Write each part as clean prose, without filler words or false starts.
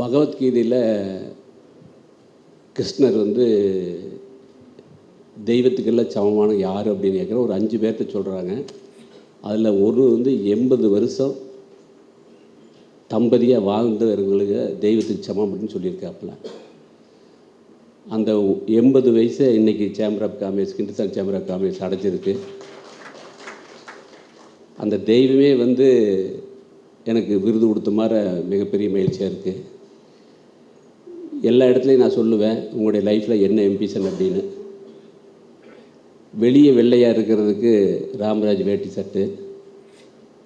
பகவத்கீதையில் கிருஷ்ணர் வந்து தெய்வத்துக்கெல்லாம் சமமான யார் அப்படின்னு கேட்குற ஒரு 5 பேர்த்த சொல்கிறாங்க. அதில் ஒரு வந்து 80 வருஷம் தம்பதியாக வாழ்ந்தவர்களுக்கு தெய்வத்துக்கு சமம் அப்படின்னு சொல்லியிருக்காப்புல. அந்த 80 வயசை இன்றைக்கி சேம்பர் ஆஃப் காமர்ஸ், கிண்டசான் சேம்பர் ஆஃப் காமர்ஸ் அடைச்சிருக்கு. அந்த தெய்வமே வந்து எனக்கு விருது கொடுத்த மாதிரி மிகப்பெரிய மகிழ்ச்சியாக இருக்குது. எல்லா இடத்துலையும் நான் சொல்லுவேன், உங்களுடைய லைஃப்பில் என்ன எம்பிஷன் அப்படின்னு. வெளியே வெள்ளையாக இருக்கிறதுக்கு ராமராஜ் வேட்டி சட்டு,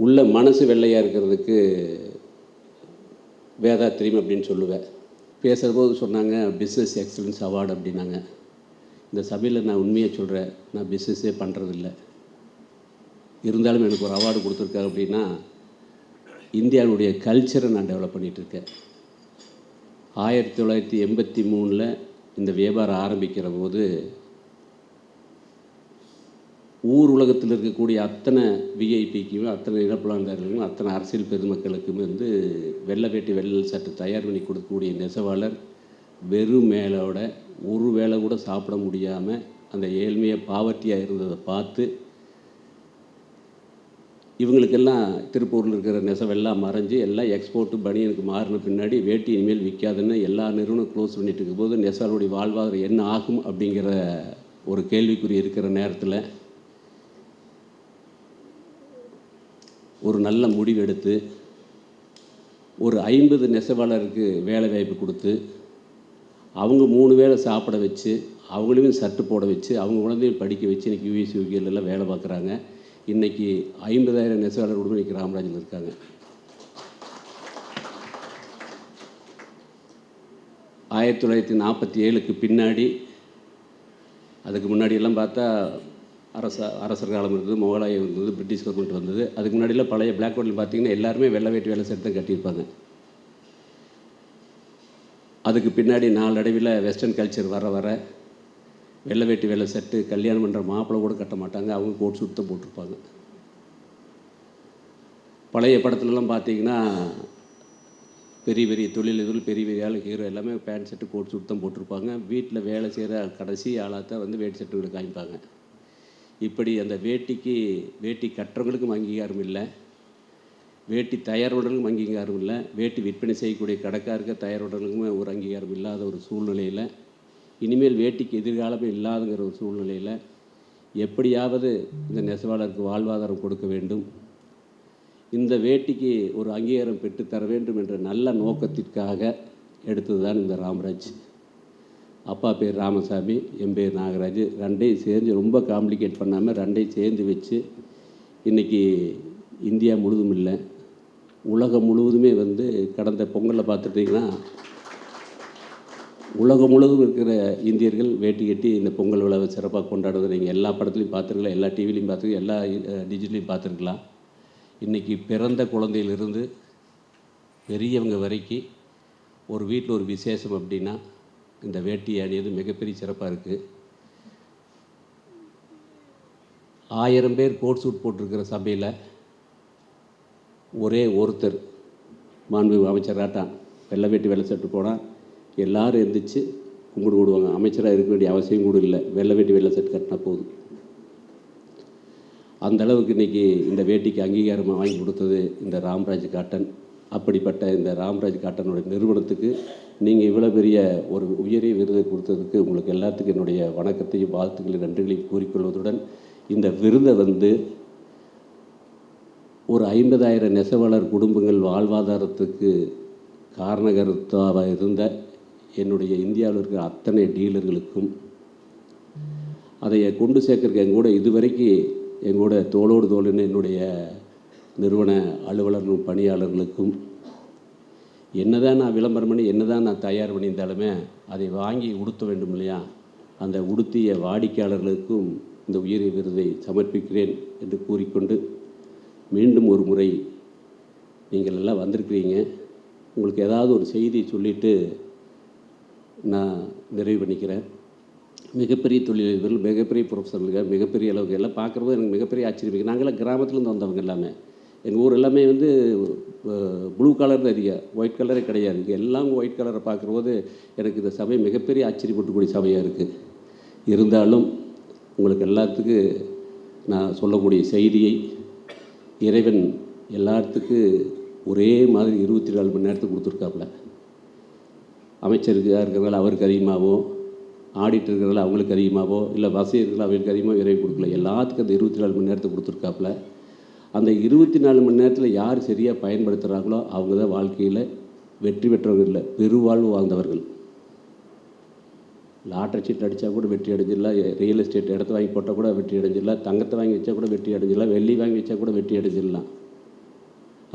உள்ள மனசு வெள்ளையாக இருக்கிறதுக்கு வேதாத்திரியம் அப்படின்னு சொல்லுவேன். பேசுகிறபோது சொன்னாங்க பிஸ்னஸ் எக்ஸலன்ஸ் அவார்டு அப்படின்னாங்க. இந்த சபையில் நான் உண்மையாக சொல்கிறேன், நான் பிஸ்னஸே பண்ணுறதில்ல. இருந்தாலும் எனக்கு ஒரு அவார்டு கொடுத்துருக்காங்க அப்படின்னா இந்தியாவுடைய கல்ச்சரை நான் டெவலப் பண்ணிகிட்ருக்கேன். 1983 இந்த வியாபாரம் ஆரம்பிக்கிற போது ஊர் உலகத்தில் இருக்கக்கூடிய அத்தனை விஐபிக்கும், அத்தனை இனப்புலந்தார்களுக்கும், அத்தனை அரசியல் பெருமக்களுக்கும் வந்து வெள்ளை வேட்டி வெள்ளை சட்டை தயார் பண்ணி கொடுக்கக்கூடிய நெசவாளர் வெறும் மேலோட ஒரு வேளை கூட சாப்பிட முடியாமல் அந்த ஏழ்மையாக பாவர்ட்டியாக இருந்ததை பார்த்து இவங்களுக்கெல்லாம் திருப்பூரில் இருக்கிற நெசவெல்லாம் மறைஞ்சு எல்லாம் எக்ஸ்போர்ட்டு பனியனுக்கு மாறின பின்னாடி வேட்டி இனிமேல் விற்காதுன்னு எல்லா நிறுவனம் க்ளோஸ் பண்ணிட்டு இருக்கும்போது நெசவாளுடைய வாழ்வாதாரம் என்ன ஆகும் அப்படிங்கிற ஒரு கேள்விக்குறி இருக்கிற நேரத்தில் ஒரு நல்ல முடிவு எடுத்து ஒரு 50 நெசவாளருக்கு வேலை வாய்ப்பு கொடுத்து அவங்க 3 வேளை சாப்பிட வச்சு அவங்களையும் சட்டு போட வச்சு அவங்க குழந்தையும் படிக்க வச்சு இன்றைக்கி யூஎஸ் யூகேலாம் வேலை பார்க்குறாங்க. இன்றைக்கி 50,000 நெசவாளர் கூட இன்றைக்கி ராமராஜில் இருக்காங்க. 1947க்கு பின்னாடி, அதுக்கு முன்னாடியெல்லாம் பார்த்தா அரசர் காலம் இருந்தது, முகலாயம் இருந்தது, பிரிட்டிஷ் கவர்மெண்ட் வந்தது. அதுக்கு முன்னாடியெல்லாம் பழைய பிளாக் ஹோட்டல் பார்த்திங்கன்னா எல்லாருமே வெள்ளை வேட்டி வேலை சேர்த்து தான் கட்டியிருப்பாங்க. அதுக்கு பின்னாடி நாளடைவில் வெஸ்டர்ன் கல்ச்சர் வர வர வெள்ளை வேட்டி வெள்ளை சட்டு கல்யாணம் பண்ணுற மாப்பிள்ளை கூட கட்ட மாட்டாங்க, அவங்க கோட் சூட் தான் போட்டிருப்பாங்க. பழைய படத்துலலாம் பார்த்தீங்கன்னா பெரிய பெரிய தொழிலதில் பெரிய பெரிய ஆள் ஹீரோ எல்லாமே பேண்ட் செட்டு கோட் சூட் தான் போட்டிருப்பாங்க. வீட்டில் வேலை செய்கிற கடைசி ஆளாக தான் வந்து வேட்டி சட்டுகளை காமிப்பாங்க. இப்படி அந்த வேட்டி கட்டுறவங்களுக்கும் அங்கீகாரம் இல்லை, வேட்டி தயாரிப்பாளர்களுக்கும் அங்கீகாரம் இல்லை, வேட்டி விற்பனை செய்யக்கூடிய கடைக்காரருக்கு தயாரிப்பாளர்களுக்குமே ஒரு அங்கீகாரம் இல்லாத ஒரு சூழ்நிலையில், இனிமேல் வேட்டிக்கு எதிர்காலமே இல்லாதுங்கிற ஒரு சூழ்நிலையில் எப்படியாவது இந்த நெசவாளருக்கு வாழ்வாதாரம் கொடுக்க வேண்டும், இந்த வேட்டிக்கு ஒரு அங்கீகாரம் பெற்றுத்தர வேண்டும் என்ற நல்ல நோக்கத்திற்காக எடுத்தது தான் இந்த ராமராஜ். அப்பா பேர் ராமசாமி, என் பேர் நாகராஜ். ரெண்டையும் சேர்ந்து ரொம்ப காம்ப்ளிகேட் பண்ணாமல் ரெண்டையும் சேர்ந்து வச்சு இன்றைக்கி இந்தியா முழுதும் இல்லை, உலகம் முழுவதுமே வந்து கடந்த பொங்கலில் பார்த்துட்டிங்கன்னா உலகம் முழுவதும் இருக்கிற இந்தியர்கள் வேட்டி கட்டி இந்த பொங்கல் விழாவை சிறப்பாக கொண்டாடுவது நீங்கள் எல்லா படத்துலையும் பார்த்துருக்கலாம், எல்லா டிவிலையும் பார்த்துருக்கலாம், எல்லா டிஜிட்டலையும் பார்த்துருக்கலாம். இன்றைக்கி பிறந்த குழந்தையிலிருந்து பெரியவங்க வரைக்கும் ஒரு வீட்டில் ஒரு விசேஷம் அப்படின்னா இந்த வேட்டி அணியது மிகப்பெரிய சிறப்பாக இருக்குது. 1000 பேர் கோட் சூட் போட்டிருக்கிற சபையில் ஒரே ஒருத்தர் மாண்பு அமைச்சராட்டான் வெள்ளை வேட்டி வெள்ளை சட்டு போனால் எல்லோரும் எழுந்திரிச்சு கும்பிடு போடுவாங்க. அமைச்சராக இருக்க வேண்டிய அவசியம் கூட இல்லை, வெள்ளை வேட்டி வெள்ளை சட்டு கட்டினா போதும். அந்த அளவுக்கு இன்றைக்கி இந்த வேட்டிக்கு அங்கீகாரமாக வாங்கி கொடுத்தது இந்த ராமராஜ் காட்டன். அப்படிப்பட்ட இந்த ராமராஜ் காட்டனுடைய நிறுவனத்துக்கு நீங்கள் இவ்வளோ பெரிய ஒரு உயரிய விருதை கொடுத்ததுக்கு உங்களுக்கு எல்லாத்துக்கும் என்னுடைய வணக்கத்தையும் வாழ்த்துக்களையும் நன்றிகளையும் கூறிக்கொள்வதுடன், இந்த விருதை வந்து ஒரு 50,000 நெசவாளர் குடும்பங்கள் வாழ்வாதாரத்துக்கு காரணகர்த்தாக இருந்த என்னுடைய இந்தியாவில் இருக்கிற அத்தனை டீலர்களுக்கும், அதை கொண்டு சேர்க்கறக்கு எங்கூட இதுவரைக்கும் எங்கூட தோளோடு தோளுன்னு என்னுடைய நிறுவன அலுவலர்களும் பணியாளர்களுக்கும், என்ன தான் நான் விளம்பரம் பண்ணி என்ன தான் நான் தயார் பண்ணியிருந்தாலுமே அதை வாங்கி உடுத்த வேண்டும் இல்லையா, அந்த உடுத்திய வாடிக்கையாளர்களுக்கும் இந்த உயரிய விருதை சமர்ப்பிக்கிறேன் என்று கூறிக்கொண்டு, மீண்டும் ஒரு முறை நீங்கள் எல்லாம் வந்திருக்கிறீங்க, உங்களுக்கு ஏதாவது ஒரு செய்தியை சொல்லிவிட்டு நான் நிறைவு பண்ணிக்கிறேன். மிகப்பெரிய தொழிலதிபர்கள், மிகப்பெரிய ப்ரொஃபஸர்களுக்கு, மிகப்பெரிய அளவுக்கு எல்லாம் பார்க்குறபோது எனக்கு மிகப்பெரிய ஆச்சரியம். நாங்களாம் கிராமத்துலேருந்து வந்தவங்க எல்லாமே எங்கள் ஊர் எல்லாமே வந்து ப்ளூ கலர் தான் அதிகம், ஒயிட் கலரே கிடையாது. இங்கே எல்லாம் ஒயிட் கலரை பார்க்கும்போது எனக்கு இந்த சபை மிகப்பெரிய ஆச்சரியப்பட்டுக்கூடிய சபையாக இருக்குது. இருந்தாலும் உங்களுக்கு எல்லாத்துக்கு நான் சொல்லக்கூடிய செய்தியை, இறைவன் எல்லாத்துக்கு ஒரே மாதிரி 24 மணி நேரத்துக்கு கொடுத்துருக்காப்புல. அமைச்சருக்கு இருக்கிறதால அவருக்கு அதிகமாகவோ, ஆடிட்டர் இருக்கிறதால அவங்களுக்கு அதிகமாகவோ, இல்லை வசதி இருக்கிறதால அவங்களுக்கு அதிகமாக இறைவன் கொடுக்கல. எல்லாத்துக்கும் அந்த 24 மணி நேரத்துக்கு கொடுத்துருக்காப்புல. அந்த 24 மணி நேரத்தில் யார் சரியாக பயன்படுத்துகிறாங்களோ அவங்க தான் வாழ்க்கையில் வெற்றி பெற்றவர்கள் இல்லை, பெருவாழ்வு வாழ்ந்தவர்கள். லாட்டரி சீட் அடித்தா கூட வெற்றி அடைஞ்சிடலாம், ரியல் எஸ்டேட் இடத்த வாங்கி போட்டால் கூட வெற்றி அடைஞ்சிடலாம், தங்கத்தை வாங்கி வச்சா கூட வெற்றி அடைஞ்சிடலாம், வெள்ளி வாங்கி வச்சா கூட வெற்றி அடைஞ்சிடலாம்.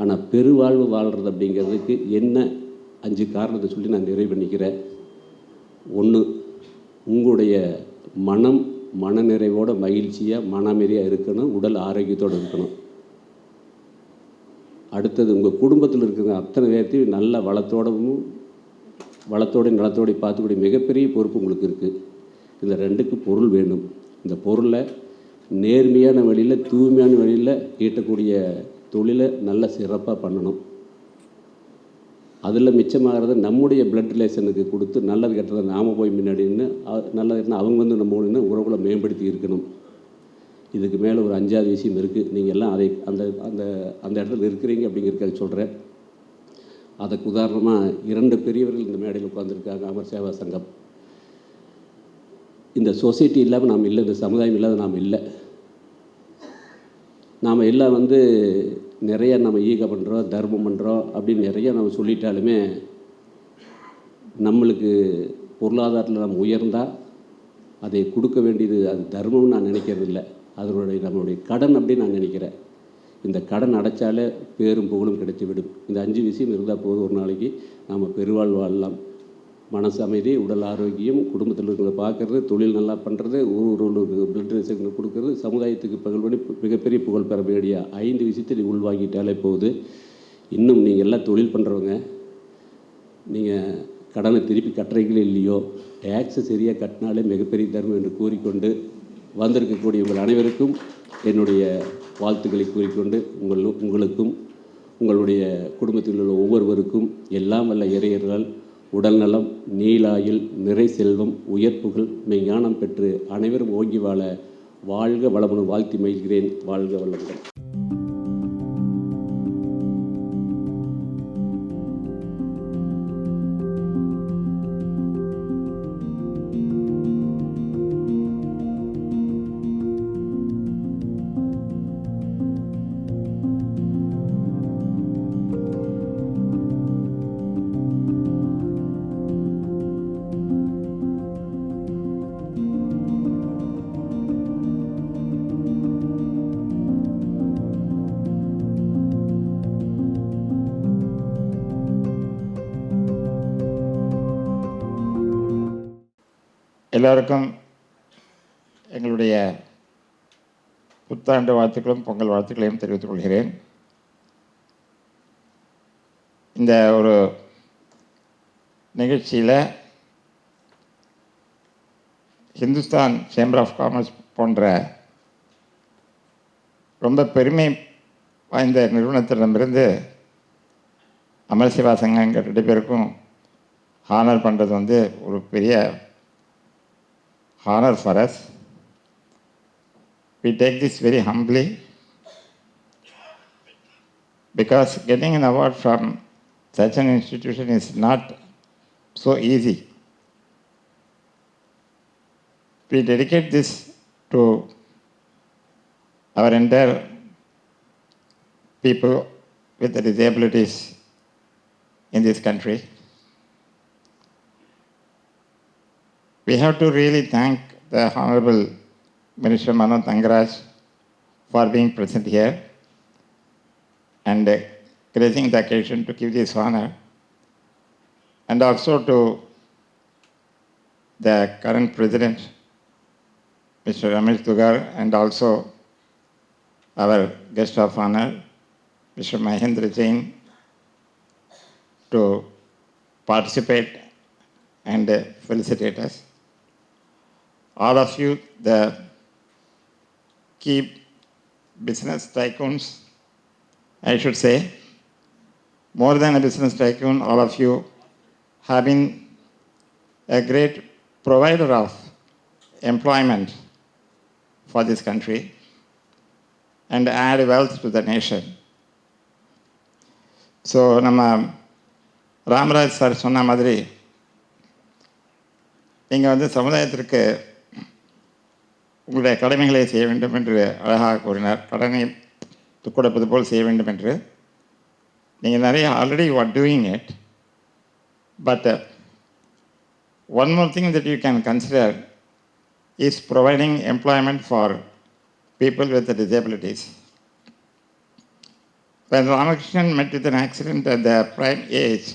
ஆனால் பெருவாழ்வு வாழ்கிறது அப்படிங்கிறதுக்கு என்ன 5 காரணத்தை சொல்லி நான் நிறைவு பண்ணிக்கிறேன். 1, உங்களுடைய மனம் மனநிறைவோட மகிழ்ச்சியாக மனமேறியாக இருக்கணும், உடல் ஆரோக்கியத்தோடு இருக்கணும். அடுத்தது உங்கள் குடும்பத்தில் இருக்கிற அத்தனை பேர்த்தையும் நல்ல வளத்தோடு நலத்தோடு பார்த்துக்கூடிய மிகப்பெரிய பொறுப்பு உங்களுக்கு இருக்குது. இந்த 2க்கு பொருள் வேணும். இந்த பொருளை நேர்மையான வழியில், தூய்மையான வழியில் ஈட்டக்கூடிய தொழிலை நல்ல சிறப்பாக பண்ணணும். அதில் மிச்சமாகிறத நம்முடைய பிளட் ரிலேஷனுக்கு கொடுத்து நல்லது கெட்டதை நாம் போய் முன்னாடின்னு நல்லது அவங்க வந்து நம்ம ஒன்று உறவுகளை மேம்படுத்தி இருக்கணும். இதுக்கு மேலே ஒரு 5வது விஷயம் இருக்குது. நீங்கள் எல்லாம் அதை அந்த அந்த அந்த இடத்துல இருக்கிறீங்க அப்படிங்கிறதுக்காக சொல்கிறேன். அதுக்கு உதாரணமாக 2 பெரியவர்கள் இந்த மேடையில் உட்காந்துருக்காங்க. அமர் சேவா சங்கம். இந்த சொசைட்டி இல்லாமல் நாம் இல்லை, இந்த சமுதாயம் இல்லாத நாம் இல்லை. நாம் எல்லாம் வந்து நிறைய நம்ம ஈகை பண்ணுறோம், தர்மம் பண்ணுறோம் அப்படின்னு நிறைய நம்ம சொல்லிட்டாலுமே நம்மளுக்கு பொருளாதாரத்தில் நம்ம உயர்ந்தால் அதை கொடுக்க வேண்டியது அது தர்மம்னு நான் நினைக்கிறது இல்லை, நம்மளுடைய கடன் அப்படின்னு நான் நினைக்கிறேன். இந்த கடன் அடைச்சாலே பேரும் புகழும் கிடைத்து விடும். இந்த 5 விஷயம் இருந்தால் போதும், ஒரு நாளைக்கு நாம் பெருவாழ்வு வாழலாம். மனசு அமைதி, உடல் ஆரோக்கியம், குடும்பத்தில் இருக்கிறத பார்க்குறது, தொழில் நல்லா பண்ணுறது, ஊருக்கு பிளட் ரிலேஷன் கொடுக்குறது, சமுதாயத்துக்கு பகல் பண்ணி மிகப்பெரிய புகழ் பெற வேண்டிய 5 விஷயத்தை நீ உள்வாங்கிட்டாலே போகுது. இன்னும் நீங்கள் எல்லாம் தொழில் பண்ணுறவங்க, நீங்கள் கடனை திருப்பி கட்டுறீங்களோ இல்லையோ, டேக்ஸை சரியாக கட்டினாலே மிகப்பெரிய தர்மம் என்று கூறிக்கொண்டு வந்திருக்கக்கூடிய உங்கள் அனைவருக்கும் என்னுடைய வாழ்த்துக்களை கூறிக்கொண்டு உங்களுக்கும் உங்களுடைய குடும்பத்தில் உள்ள ஒவ்வொருவருக்கும் எல்லாம் வல்ல இறையர்களால் உடல்நலம், நீலாயில், நிறை செல்வம், உயர்ப்புகள், மெய்ஞானம் பெற்று அனைவரும் ஓங்கி வாழ வாழ்க வளமுடன் வாழ்த்தி மகிழ்கிறேன். வாழ்க வளமுடன். எல்லோருக்கும் எங்களுடைய புத்தாண்டு வாழ்த்துக்களும் பொங்கல் வாழ்த்துக்களையும் தெரிவித்துக் கொள்கிறேன். இந்த ஒரு நிகழ்ச்சியில் ஹிந்துஸ்தான் சேம்பர் ஆஃப் காமர்ஸ் போன்ற ரொம்ப பெருமை வாய்ந்த நிறுவனத்திடமிருந்து அமர் சேவா சங்கம் எங்கள் 2 பேருக்கும் ஹானர் பண்ணுறது வந்து ஒரு பெரிய honor for us. We take this very humbly because getting an award from such an institution is not so easy. We dedicate this to our entire people with the disabilities in this country. We have to really thank the Honorable Minister Manoj Thangaraj for being present here and gracing the occasion to give this honor, and also to the current President, Mr. Ramesh Dugar, and also our guest of honor, Mr. Mahendra Jain, to participate and felicitate us. All of you, the key business tycoons I should say, more than a business tycoon, all of you have been a great provider of employment for this country and add wealth to the nation. So நம்ம Ramaraj sir சொன்ன மாதிரி நீங்கள் வந்து சமுதாயத்திற்கு உங்களுடைய கடமைகளை செய்ய வேண்டும் என்று அழகாக கூறினார். கடனை கொடுப்பது போல் செய்ய வேண்டும் என்று. நீங்கள் நிறைய already you are doing it. But one more thing that you can consider is providing employment for people with disabilities. When Ramakrishnan met with an accident at the prime age,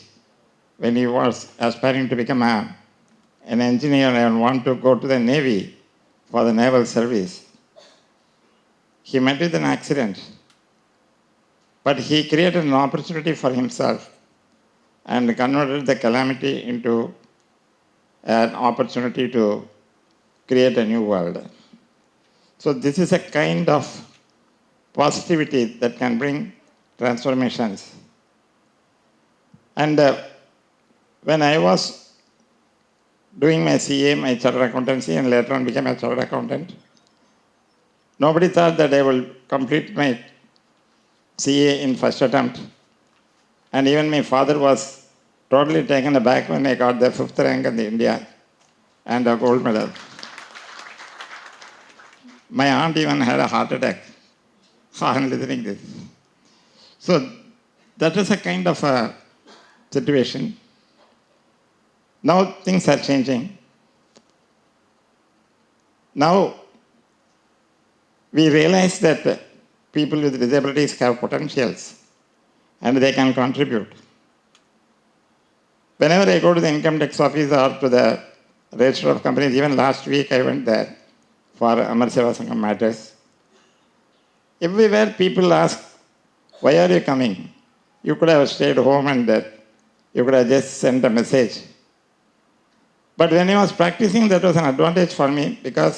when he was aspiring to become an engineer and want to go to the Navy for the naval service, he met with an accident. But he created an opportunity for himself and converted the calamity into an opportunity to create a new world. So this is a kind of positivity that can bring transformations. And when I was doing my CA, my chartered accountancy, and later on became a chartered accountant, nobody thought that I will complete my CA in first attempt. And even my father was totally taken aback when I got the 5th rank in India and a gold medal. My aunt even had a heart attack on listening this. So that is a kind of a situation. Now things are changing. Now we realize that people with disabilities have potentials and they can contribute. Whenever I go to the income tax office or to the register of companies, even last week I went there for Amar Seva Sangam matters. Everywhere people ask, why are you coming? You could have stayed home and you could have just sent a message. But when I was practicing, that was an advantage for me because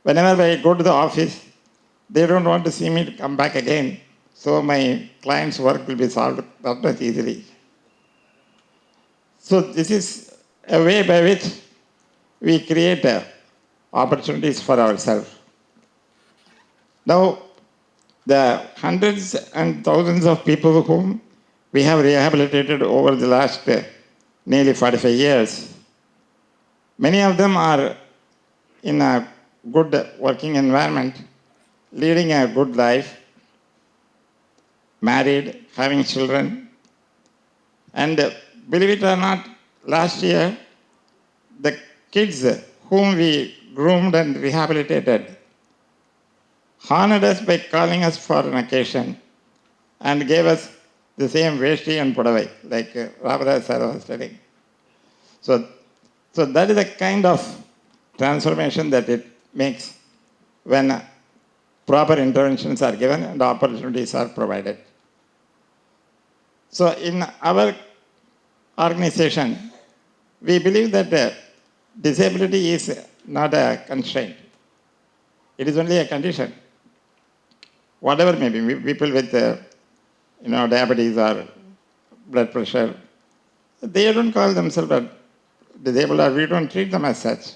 whenever I go to the office, they don't want to see me come back again. So my client's work will be solved that much easily. So this is a way by which we create opportunities for ourselves. Now, the hundreds and thousands of people whom we have rehabilitated over the last nearly 45 years, many of them are in a good working environment, leading a good life, married, having children. And believe it or not, last year, the kids whom we groomed and rehabilitated honored us by calling us for an occasion and gave us the same veshti and pudavai, like Ramaraj sir was telling. So that is the kind of transformation that it makes when proper interventions are given and opportunities are provided. So in our organization, we believe that disability is not a constraint. It is only a condition. Whatever may be, people with diabetes or blood pressure, they don't call themselves disabled or we don't treat them as such.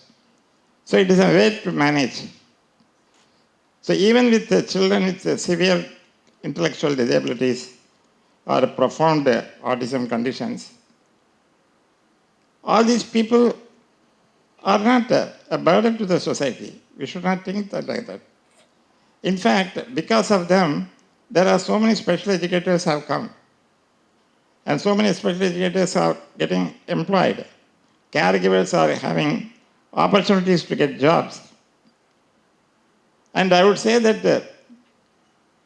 So it is a way to manage. So even with the children with severe intellectual disabilities or profound autism conditions, all these people are not a burden to the society. We should not think that like that. In fact, because of them, there are so many special educators have come. And so many special educators are getting employed. Caregivers are having opportunities to get jobs. And I would say that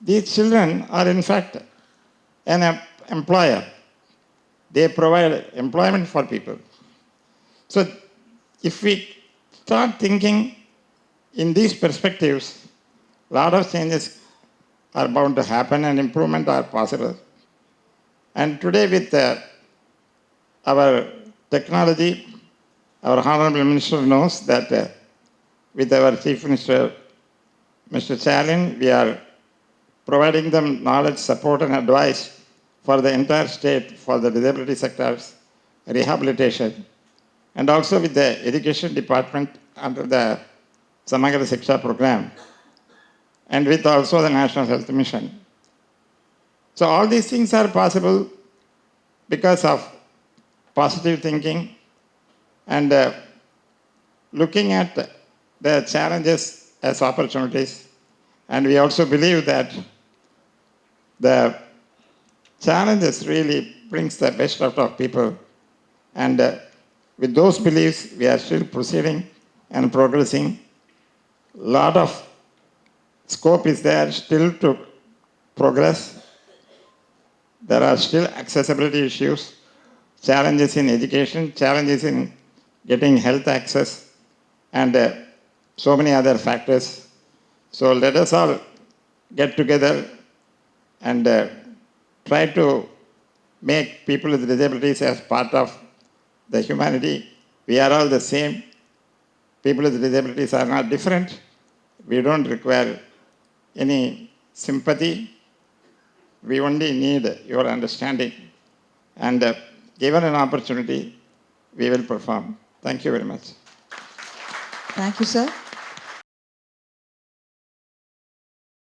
these children are in fact an employer. They provide employment for people. So if we start thinking in these perspectives, a lot of changes are bound to happen and improvement are possible. And today with our technology, our Honorable Minister knows that with our Chief Minister, Mr. Chalin, we are providing them knowledge, support, and advice for the entire state for the disability sectors, rehabilitation, and also with the education department under the Samagra Shiksha program, and with also the National Health Mission. So all these things are possible because of positive thinking and looking at the challenges as opportunities. And we also believe that the challenges really brings the best out of people. And with those beliefs, we are still proceeding and progressing. A lot of scope is there still to progress. There are still accessibility issues, challenges in education, challenges in getting health access, and so many other factors. So let us all get together and try to make people with disabilities as part of the humanity. We are all the same. People with disabilities are not different. We don't require any sympathy. We only need your understanding. And given an opportunity, we will perform. Thank you very much. Thank you, sir.